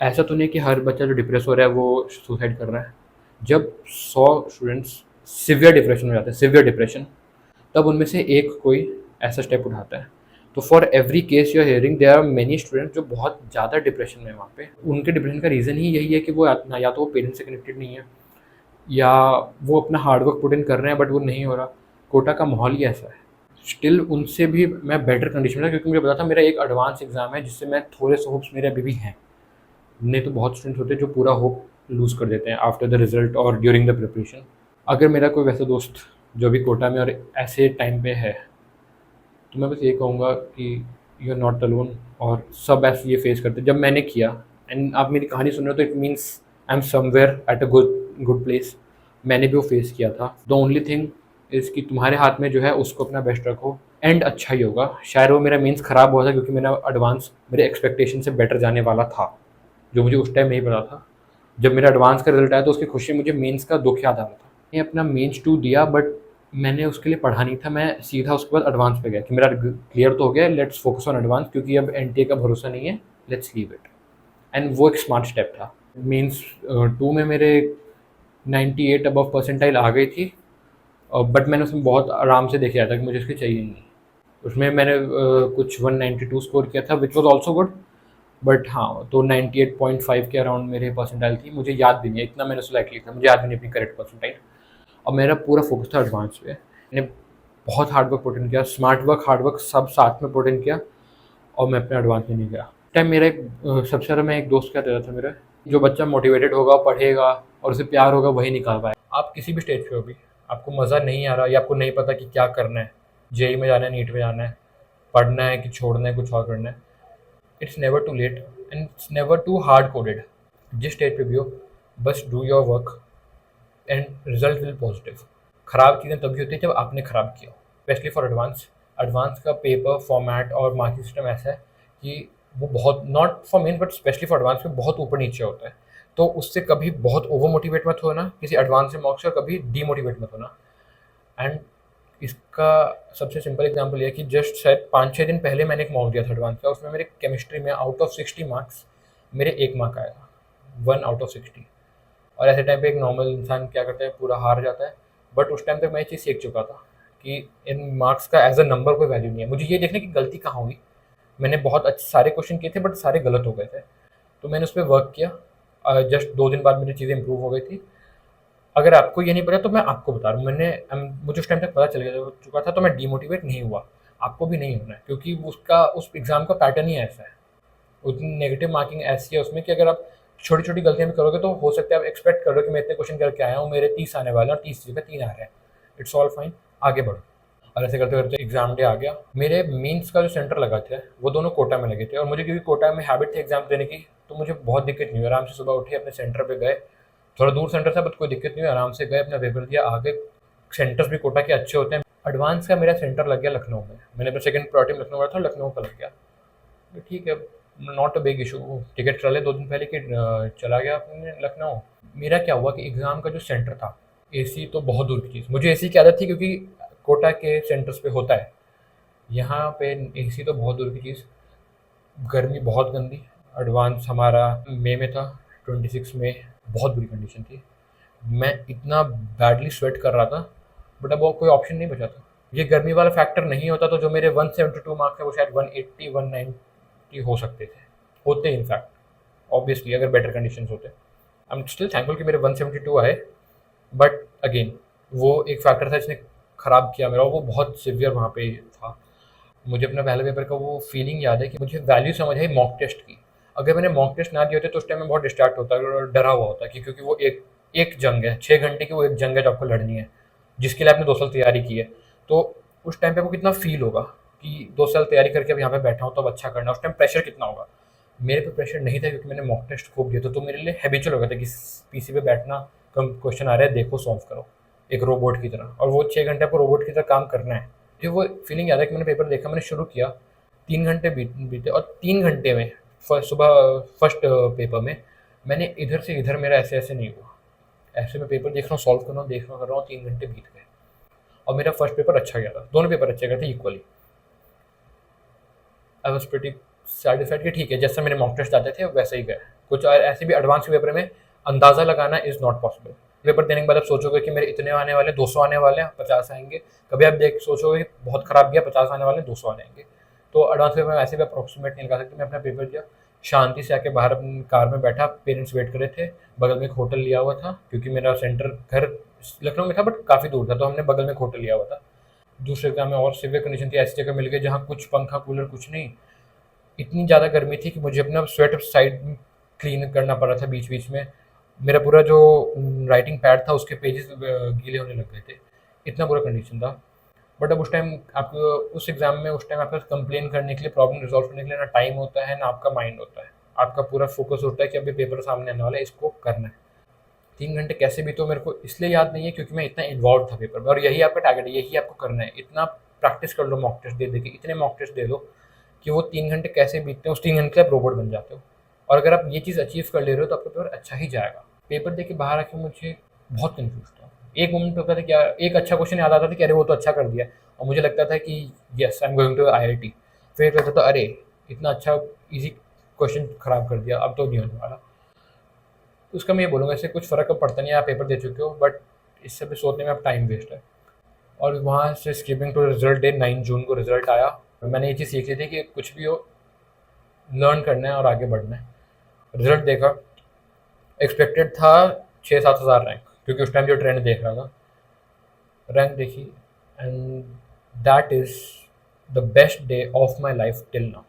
ऐसा तो नहीं कि हर बच्चा जो डिप्रेस हो रहा है वो सुसाइड कर रहा है। जब 100 स्टूडेंट्स सिवियर डिप्रेशन हो जाते हैं, सिवियर डिप्रेशन, तब उनमें से एक कोई ऐसा स्टेप उठाता है। तो for every case you are hearing there are many students जो बहुत ज़्यादा डिप्रेशन में है वहाँ पे। उनके डिप्रेशन का रीज़न ही यही है कि वो या तो वो पेरेंट्स से कनेक्टेड नहीं है या वो अपना हार्डवर्क पुट इन कर रहे हैं बट वो नहीं हो रहा। कोटा का माहौल ही ऐसा है। स्टिल उनसे भी मैं बेटर कंडीशन में था क्योंकि मुझे पता था मेरा एक एडवांस एग्जाम है जिससे मैं थोड़े से होप्स मेरे अभी भी हैं। नहीं तो बहुत स्टूडेंट्स होते हैं जो पूरा होप लूज़ कर देते हैं आफ्टर द रिजल्ट और ड्यूरिंग द प्रिपरेशन। अगर मेरा कोई वैसा दोस्त जो भी कोटा में और ऐसे टाइम पे है तो मैं बस ये कहूँगा कि यू आर नॉट अलोन और सब ऐसे ये फेस करते हैं। जब मैंने किया एंड आप मेरी कहानी सुन रहे हो तो it means I am somewhere at a good place. मैंने भी वो फेस किया था। द ओनली थिंग इज़ कि तुम्हारे हाथ में जो है उसको अपना बेस्ट रखो, एंड अच्छा ही होगा। शायद वो मेरा मीन्स ख़राब हुआ था क्योंकि मेरा एडवांस मेरे एक्सपेक्टेशन से बेटर जाने वाला था, जो मुझे उस टाइम नहीं पता था। जब मेरा एडवांस का रिजल्ट आया तो उसकी खुशी मुझे मेंस का दुख याद आ रहा था। मैंने अपना मेंस 2 दिया बट मैंने उसके लिए पढ़ा नहीं था, मैं सीधा उसके बाद एडवांस पे गया कि मेरा क्लियर तो हो गया, लेट्स फोकस ऑन एडवांस क्योंकि अब एनटीए का भरोसा नहीं है, लेट्स लीव इट। एंड वो एक स्मार्ट स्टेप था। मीन्स 2 में मेरे 98 अबव परसेंटाइल आ गई थी, बट मैंने उसमें बहुत आराम से देख लिया था कि मुझे इसकी चाहिए नहीं। उसमें मैंने कुछ 192 स्कोर किया था which was also good, but हाँ तो 98.5 के अराउंड मेरे परसेंटाइल थी। मुझे याद भी नहीं है, इतना मैंने सिलेक्ट लिया था, मुझे याद भी नहीं अपनी करेक्ट परसेंटाइल। और मेरा पूरा फोकस था एडवांस पे। मैंने बहुत हार्डवर्क पुट इन किया, स्मार्ट वर्क हार्डवर्क सब साथ में पुट इन किया और मैं अपने एडवांस में नहीं गया। टाइम मेरा एक सबसे ज़्यादा मैं एक दोस्त कहता था मेरा, जो बच्चा मोटिवेटेड होगा, पढ़ेगा और उसे प्यार होगा वही निकाल पाए। आप किसी भी स्टेज पे हो भी, आपको मज़ा नहीं आ रहा या आपको नहीं पता कि क्या करना है, जेई में जाना है, नीट में जाना है, पढ़ना है कि छोड़ना है, कुछ और करना है, it's never too late and it's never too hard coded. जिस स्टेज पे भी हो बस do your work, and result will positive. ख़राब चीज़ें तभी होती है जब आपने ख़राब किया, स्पेशली फॉर एडवांस। एडवांस का पेपर फॉर्मेट और मार्किंग सिस्टम ऐसा है कि वो बहुत, not for main but especially for advance में बहुत ऊपर नीचे होता है। तो उससे कभी बहुत ओवर मोटिवेट मत होना किसी एडवांस से मॉक्स से, और कभी डीमोटिवेट मत होना। एंड इसका सबसे सिंपल एग्जांपल ये है कि जस्ट शायद 5-6 दिन पहले मैंने एक मॉक दिया था एडवांस का, उसमें मेरे केमिस्ट्री में आउट ऑफ 60 मार्क्स मेरे 1 मार्क आया, 1 आउट ऑफ 60। और ऐसे टाइम पे एक नॉर्मल इंसान क्या करता है, पूरा हार जाता है। बट उस टाइम तक मैं ये चीज़ सीख चुका था कि इन मार्क्स का एज अ नंबर कोई वैल्यू नहीं है। मुझे ये देखने की गलती कहाँ हुई, मैंने बहुत अच्छे सारे क्वेश्चन किए थे बट सारे गलत हो गए थे, तो मैंने उस पर वर्क किया। जस्ट 2 दिन बाद मेरी चीज़ें इंप्रूव हो गई थी। अगर आपको ये नहीं पता तो मैं आपको बता रहा हूँ, मुझे उस टाइम तक पता चल गया चुका था, तो मैं डीमोटिवेट नहीं हुआ। आपको भी नहीं होना है, क्योंकि उसका उस एग्ज़ाम का पैटर्न ही ऐसा है। उतनी नेगेटिव मार्किंग ऐसी है उसमें कि अगर आप छोटी छोटी गलतियां भी करोगे तो हो सकता है आप एक्सपेक्ट करो कि मैं इतने क्वेश्चन करके आया हूँ, मेरे 30 आने वाले हैं और 30 जगह 3 आ रहे हैं, इट्स ऑल फाइन, आगे बढ़ो। और ऐसे करते करते एग्जाम डे आ गया। मेरे मेंस का जो सेंटर लगा थे वो दोनों कोटा में लगे थे, और मुझे क्योंकि कोटा में हैबिट थी एग्जाम देने की, तो मुझे बहुत दिक्कत नहीं हुई। आराम से सुबह उठे, अपने सेंटर पे गए, थोड़ा दूर सेंटर था बट कोई दिक्कत नहीं हुई, आराम से गए, अपना पेपर दिया, आगे। सेंटर्स भी कोटा के अच्छे होते हैं। एडवांस का मेरा सेंटर लग गया लखनऊ में, मैंने अपना सेकंड प्रायोरिटी में लखनऊ में था, लखनऊ का लग गया। तो ठीक है, not a big issue. Ticket कर ले 2 दिन पहले कि चला गया अपने लखनऊ। मेरा क्या हुआ कि एग्ज़ाम का जो सेंटर था, एसी तो बहुत दूर की चीज़, मुझे एसी की आदत थी क्योंकि कोटा के सेंटर्स पे होता है, यहाँ पे एसी तो बहुत दूर की चीज़। गर्मी बहुत गंदी। एडवांस हमारा मई में था, 26 में, बहुत बुरी कंडीशन थी। मैं इतना बैडली स्वेट कर रहा था, बट अब वो कोई ऑप्शन नहीं बचा था। ये गर्मी वाला फैक्टर नहीं होता तो जो मेरे 172 मार्क्स है वो शायद 180 190 हो सकते थे, होते इनफैक्ट, ऑब्वियसली अगर बेटर कंडीशंस होते। आई एम स्टिल थैंकफुल कि मेरे 172 आए, बट अगेन वो एक फैक्टर था जिसने ख़राब किया मेरा, और वो बहुत सिवियर वहाँ पे था। मुझे अपना पहले पेपर का वो फीलिंग याद है कि मुझे वैल्यू समझ आई मॉक टेस्ट की। अगर मैंने मॉक टेस्ट ना दिए होते तो उस टाइम में बहुत डिस्ट्रैक्ट होता और डरा हुआ होता कि क्योंकि वो एक एक जंग है, 6 घंटे की वो एक जंग है जो आपको लड़नी है, जिसके लिए आपने 2 साल तैयारी की है। तो उस टाइम पे आपको कितना फील होगा कि 2 साल तैयारी करके अब यहाँ पे बैठा हूँ तो अब अच्छा करना है। उस टाइम प्रेशर कितना होगा। मेरे पे प्रेशर नहीं था क्योंकि मैंने मॉक टेस्ट खूब दिया था, तो मेरे लिए हैबिचुअल हो गया था कि पीसी पे बैठना, कम क्वेश्चन आ रहा है देखो सॉल्व करो, एक रोबोट की तरह, और वो 6 घंटे आपको रोबोट की तरह काम करना है। मुझे वो फीलिंग याद है कि मैंने पेपर देखा, मैंने शुरू किया, 3 घंटे बीते, और 3 घंटे में सुबह फर्स्ट पेपर में मैंने इधर से इधर, मेरा ऐसे ऐसे नहीं हुआ, ऐसे में पेपर देख रहा हूँ, सॉल्व कर रहा हूँ, देख रहा हूँ, कर रहा हूँ, 3 घंटे बीत गए और मेरा फर्स्ट पेपर अच्छा गया था। दोनों पेपर अच्छे गए थे equally. I was pretty satisfied कि ठीक है, जैसे मेरे मॉक टेस्ट आते थे वैसे ही गए। कुछ ऐसे भी एडवांस पेपर में अंदाज़ा लगाना इज़ नॉट पॉसिबल। पेपर देने के बाद आप सोचोगे कि मेरे इतने आने वाले, 200 आने वाले हैं, 50 आएंगे। कभी आप देख सोचोगे कि बहुत ख़राब गया, 50 आने वाले, 200 आ जाएंगे। तो एडवांस पेपर में ऐसे भी अप्रॉक्सीमेट नहीं लगा सकते। मैं अपना पेपर दिया, शांति से आके बाहर अपनी कार में बैठा, पेरेंट्स वेट कर रहे थे, बगल में एक होटल लिया हुआ था क्योंकि मेरा सेंटर घर लखनऊ में था बट काफ़ी दूर था, तो हमने बगल में एक होटल लिया हुआ था। दूसरे एग्जाम में और सिवियर कंडीशन थी, ऐसी जगह मिल गई जहाँ कुछ पंखा कूलर कुछ नहीं, इतनी ज़्यादा गर्मी थी कि मुझे अपना स्वेट साइड क्लीन करना पड़ रहा था बीच बीच में। मेरा पूरा जो राइटिंग पैड था उसके पेजेस गीले होने लग गए थे, इतना बुरा कंडीशन था। बट अब उस टाइम आपको उस एग्ज़ाम में उस टाइम आपका कंप्लेन करने के लिए, प्रॉब्लम रिजॉल्व करने के लिए ना टाइम होता है ना आपका माइंड होता है। आपका पूरा फोकस होता है कि अभी पेपर सामने आने वाला है, इसको करना है। 3 घंटे कैसे भी तो मेरे को इसलिए याद नहीं है क्योंकि मैं इतना इन्वॉल्व था पेपर में, और यही आपका टारगेट है, यही आपको करना है। इतना प्रैक्टिस कर लो मॉक टेस्ट दे दे के, इतने मॉक टेस्ट दे दो कि वो 3 घंटे कैसे बीतते हैं, उस 3 घंटे के आप रोबोट बन जाते हो। और अगर आप ये चीज़ अचीव कर ले रहे हो तो आपका पेपर अच्छा ही जाएगा। पेपर दे के बाहर आके मुझे बहुत कन्फ्यूज था। एक मोमेंट पे होता था कि यार एक अच्छा क्वेश्चन याद आता था कि अरे वो तो अच्छा कर दिया, और मुझे लगता था कि yes I am going to IIT। फिर लगता था अरे इतना अच्छा ईजी क्वेश्चन खराब कर दिया, अब तो नहीं होने वाला। उसका मैं ये बोलूँगा, इससे कुछ फ़र्क अब पड़ता नहीं है, आप पेपर दे चुके हो, बट इससे भी सोचने में अब टाइम वेस्ट है। और वहाँ से स्किपिंग टू रिजल्ट डे, 9 जून को रिजल्ट आया। मैंने ये चीज़ सीख ली थी कि कुछ भी हो, लर्न करना है और आगे बढ़ना है। रिजल्ट देखा, एक्सपेक्टेड था 6-7 हज़ार रैंक, क्योंकि उस टाइम जो ट्रेंड देख रहा था। रैंक देखी, and that is the best day of my life till now,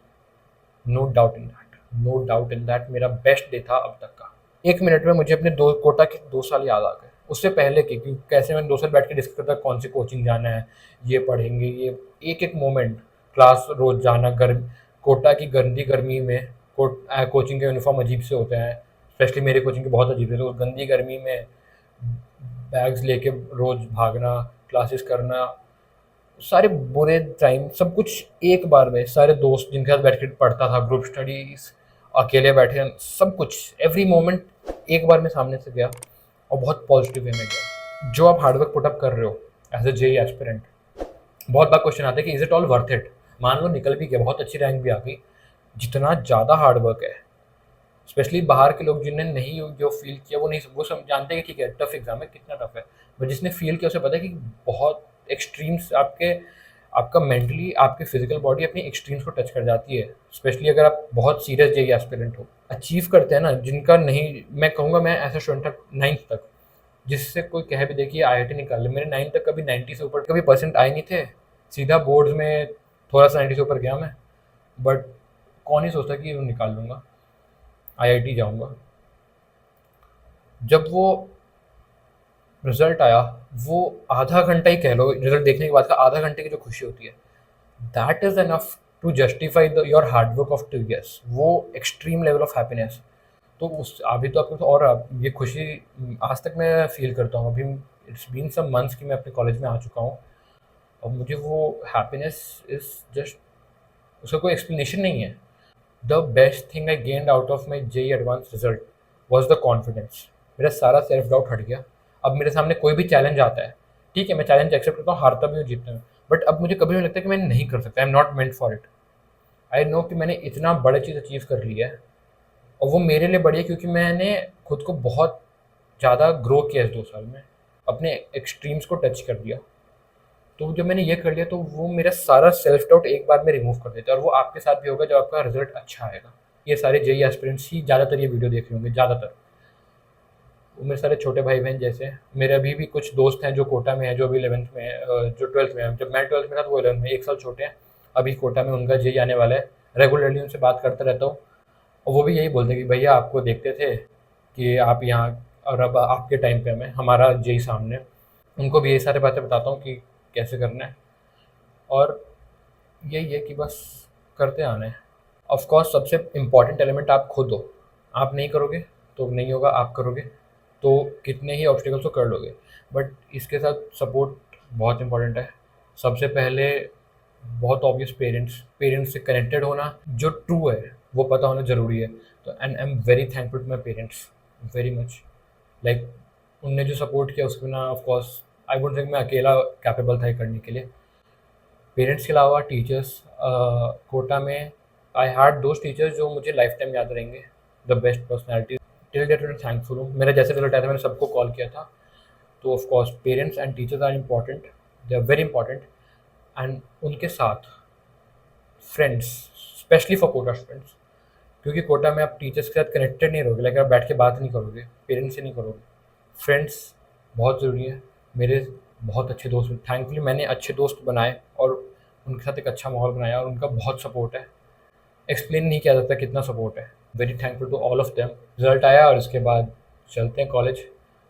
no doubt in that, no doubt in that. मेरा बेस्ट डे था अब तक का। 1 मिनट में मुझे अपने कोटा के 2 साल याद आ गए, उससे पहले के, क्योंकि कैसे मैंने 2 साल बैठ के डिस्कस करता कौन सी कोचिंग जाना है, ये पढ़ेंगे, ये एक एक मोमेंट, क्लास रोज जाना, कोटा की गंदी गर्मी में, कोचिंग के यूनिफॉर्म अजीब से होते हैं, स्पेशली मेरे कोचिंग के बहुत अजीब थे, तो गंदी गर्मी में बैग्स लेके रोज़ भागना, क्लासेस करना, सारे बुरे टाइम सब कुछ एक बार में, सारे दोस्त जिनके साथ बैठ के पढ़ता था, ग्रुप स्टडीज़, अकेले बैठे, सब कुछ एवरी मोमेंट एक बार में सामने से गया और बहुत पॉजिटिव वे में गया। जो आप हार्डवर्क पुटअप कर रहे हो एज अ जेई एस्पिरेंट, बहुत बार क्वेश्चन आता है कि is it all worth it. मान लो निकल भी गया, बहुत अच्छी रैंक भी आ गई, जितना ज़्यादा हार्डवर्क है, स्पेशली बाहर के लोग जिन्होंने नहीं जो फील किया वो नहीं, वो सब जानते हैं कि ठीक है टफ एग्जाम है, कितना टफ है, बट जिसने फील किया उसे पता है कि बहुत एक्सट्रीम्स आपका मेंटली, आपके फिजिकल बॉडी अपनी एक्सट्रीम्स को टच कर जाती है, स्पेशली अगर आप बहुत सीरियस जेई एस्पिरेंट हो। अचीव करते हैं ना जिनका, नहीं मैं कहूँगा, मैं ऐसा स्टूडेंट था 9th तक, जिससे कोई कह भी देखिए IIT निकाल ले, मेरे 9th तक कभी 90 से ऊपर कभी परसेंट आए नहीं थे, सीधा बोर्ड्स में थोड़ा सा 90 से ऊपर गया मैं, बट कौन ही सोचता कि वो निकाल लूँगा, IIT जाऊँगा। जब वो रिजल्ट आया, वो आधा घंटा ही कह लो, रिजल्ट देखने के बाद का आधा घंटे की जो खुशी होती है, that is enough to justify your hard work of 2 years, वो एक्सट्रीम लेवल ऑफ हैप्पीनेस। तो उस अभी तो आपको तो, और ये खुशी आज तक मैं फील करता हूँ। अभी इट्स बीन सम मंथ्स कि मैं अपने कॉलेज में आ चुका हूँ और मुझे वो हैप्पीनेस इज़ जस्ट, उसका कोई एक्सप्लेनेशन नहीं है। The best thing I gained out of my JEE advance result was the confidence. मेरा सारा सेल्फ डाउट हट गया। अब मेरे सामने कोई भी चैलेंज आता है, ठीक है मैं चैलेंज एक्सेप्ट करता हूँ, हारता भी हूँ, जीतता हूँ, बट अब मुझे कभी नहीं लगता कि मैं नहीं कर सकता, I am not meant for it. I know कि मैंने इतना बड़ा चीज़ अचीव कर लिया है और वो मेरे लिए बड़ी है क्योंकि मैंने खुद को बहुत ज़्यादा ग्रो किया इस 2 साल में, अपने एक्सट्रीम्स को टच कर दिया। तो जब मैंने ये कर लिया तो वो मेरा सारा सेल्फ डाउट एक बार में रिमूव कर देता है, और वो आपके साथ भी होगा जब आपका रिजल्ट अच्छा आएगा। ये सारे जेई एस्पिरेंट्स ही ज़्यादातर ये वीडियो देख रहे होंगे, ज़्यादातर वो मेरे सारे छोटे भाई बहन जैसे। मेरे अभी भी कुछ दोस्त हैं जो कोटा में हैं, जो अभी 11th में है, जो 12th में है। जब मैं 12th में था तो वो 11th में, 1 साल छोटे हैं। अभी कोटा में उनका जेई आने वाला है, रेगुलरली उनसे बात करता रहता हूँ और वो भी यही बोलते हैं कि भैया आपको देखते थे कि आप यहाँ, और अब आपके टाइम पे हमें हमारा जेई सामने। उनको भी यही सारी बातें बताता हूँ कि कैसे करना है, और यही है कि बस करते आना है। ऑफ कोर्स सबसे इम्पॉर्टेंट एलिमेंट आप खुद हो, आप नहीं करोगे तो नहीं होगा, आप करोगे तो कितने ही ऑब्स्टिकल्स को कर लोगे, बट इसके साथ सपोर्ट बहुत इंपॉर्टेंट है। सबसे पहले बहुत ऑब्वियस पेरेंट्स से कनेक्टेड होना, जो ट्रू है वो पता होना ज़रूरी है। तो and I am very thankful to my parents, very much. Like उनने जो सपोर्ट किया उसके बिना of course I would think मैं अकेला कैपेबल था ये करने के लिए। पेरेंट्स के अलावा टीचर्स, कोटा में आई हैड दोज टीचर्स जो मुझे लाइफ टाइम याद रहेंगे, the best personality. Till date मैं थैंकफुल हूँ। मेरा जैसे रिजल्ट आया था मैंने सबको कॉल किया था। तो of course parents and teachers are important, they are very important. And उनके साथ friends, especially for Kota students, क्योंकि कोटा में आप टीचर्स के साथ कनेक्टेड नहीं रहोगे, लाइक आप बैठ के बात नहीं करोगे, पेरेंट्स से नहीं करोगे। फ्रेंड्स बहुत ज़रूरी है। मेरे बहुत अच्छे दोस्त, थैंकफुली मैंने अच्छे दोस्त बनाए और उनके साथ एक अच्छा माहौल बनाया, और उनका बहुत सपोर्ट है, एक्सप्लेन नहीं किया जाता कितना सपोर्ट है। Very thankful to all of them. Result आया और इसके बाद चलते हैं कॉलेज।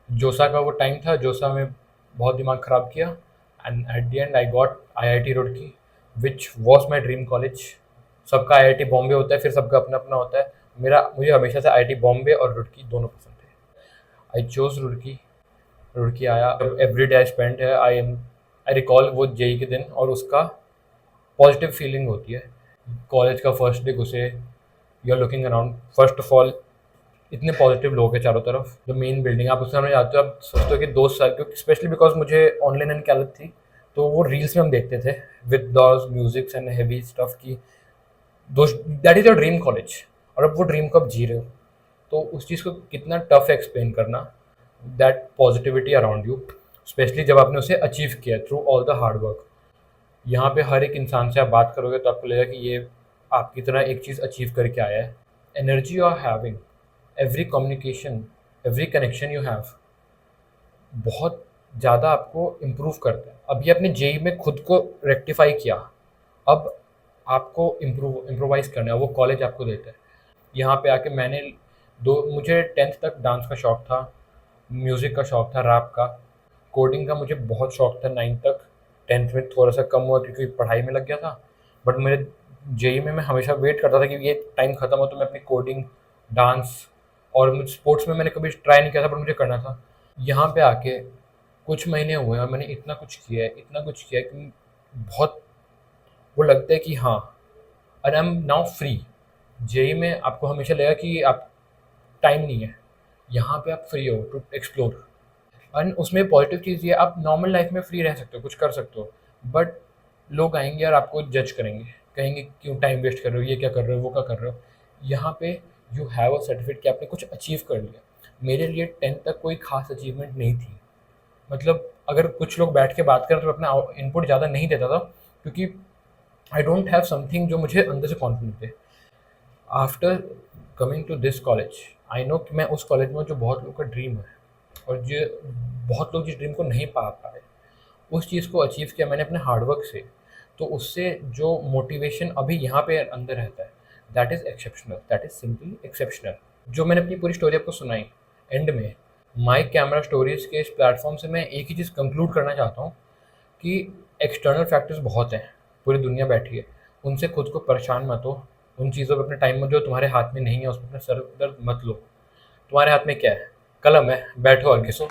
जोसा का वो टाइम था, जोसा में बहुत दिमाग ख़राब किया, and at the and I got IIT Roorkee, which was my dream college. सबका IIT बॉम्बे होता है, फिर सबका अपना अपना होता है। मुझे हमेशा से IIT बॉम्बे और रुड़की दोनों पसंद थे। I chose Roorkee. रुड़की आया, एवरी डे आई स्पेंड है, आई रिकॉल वो जेई के दिन, और उसका पॉजिटिव फीलिंग होती है। कॉलेज का फर्स्ट डे घुसे, you are looking around, first of all इतने पॉजिटिव लोग हैं चारों तरफ। जो मेन बिल्डिंग आप उसके सामने जाते हो, आप सोचते हो कि 2 साल, क्योंकि स्पेशली बिकॉज मुझे ऑनलाइन की आदत थी, तो वो रील्स में हम देखते थे with those musics and heavy stuff की, that is your dream college, और अब वो ड्रीम को आप जी रहे हो। तो उस चीज़ को कितना टफ है एक्सप्लेन करना, that positivity around you, specially जब आपने उसे अचीव किया through all the hard work. यहाँ पे हर एक इंसान से आप बात करोगे तो आपको लगेगा कि ये आपकी तरह एक चीज़ अचीव करके आया है। Energy you are having, every communication, every connection you have, बहुत ज़्यादा आपको इम्प्रूव करता है। अब ये अपने जेई में खुद को रेक्टिफाई किया, अब आपको इम्प्रोवाइज करना है, वो कॉलेज आपको देता है। यहाँ पे आके मुझे 10th तक डांस का शौक़ था, म्यूज़िक का शौक़ था, रैप का, कोडिंग का मुझे बहुत शौक़ था 9th तक। 10th में थोड़ा सा कम हुआ क्योंकि पढ़ाई में लग गया था, बट मेरे जेई में मैं हमेशा वेट करता था कि ये टाइम ख़त्म हो तो मैं अपनी कोडिंग, डांस, और मुझे स्पोर्ट्स में मैंने कभी ट्राई नहीं किया था, बट मुझे करना था। यहाँ पे आके कुछ महीने हुए हैं और मैंने इतना कुछ किया है, इतना कुछ किया है कि बहुत वो लगता है कि हाँ, और I am now free. JEE में आपको हमेशा लगेगा कि आप टाइम नहीं है, यहाँ पे आप फ्री हो टू एक्सप्लोर। एंड उसमें पॉजिटिव चीज़ ये है, आप नॉर्मल लाइफ में फ्री रह सकते हो, कुछ कर सकते हो, बट लोग आएंगे और आपको जज करेंगे, कहेंगे क्यों टाइम वेस्ट कर रहे हो, ये क्या कर रहे हो, वो क्या कर रहे हो। यहाँ पे यू हैव अ सर्टिफिकेट कि आपने कुछ अचीव कर लिया। मेरे लिए 10th तक कोई खास अचीवमेंट नहीं थी। मतलब अगर कुछ लोग बैठ के बात करें तो अपना इनपुट ज़्यादा नहीं देता था, क्योंकि आई डोंट हैव समथिंग जो मुझे अंदर से कॉन्फिडेंस दे। After coming to this college, I know कि मैं उस कॉलेज में हूँ जो बहुत लोगों का ड्रीम है, और जो बहुत लोग जिस ड्रीम को नहीं पा पाए, उस चीज़ को अचीव किया मैंने अपने हार्डवर्क से। तो उससे जो मोटिवेशन अभी यहाँ पे अंदर रहता है, that is exceptional, that is simply exceptional. जो मैंने अपनी पूरी स्टोरी आपको सुनाई, एंड में माई कैमरा स्टोरीज़ के इस प्लेटफॉर्म से मैं एक ही चीज़ कंक्लूड करना चाहता हूँ कि एक्सटर्नल फैक्टर्स बहुत हैं, पूरी दुनिया बैठी है, उनसे खुद को परेशान मत हो। उन चीज़ों पे अपने टाइम में जो तुम्हारे हाथ में नहीं है उस पर अपना सर दर्द मत लो। तुम्हारे हाथ में क्या है? कलम है, बैठो और घिसो।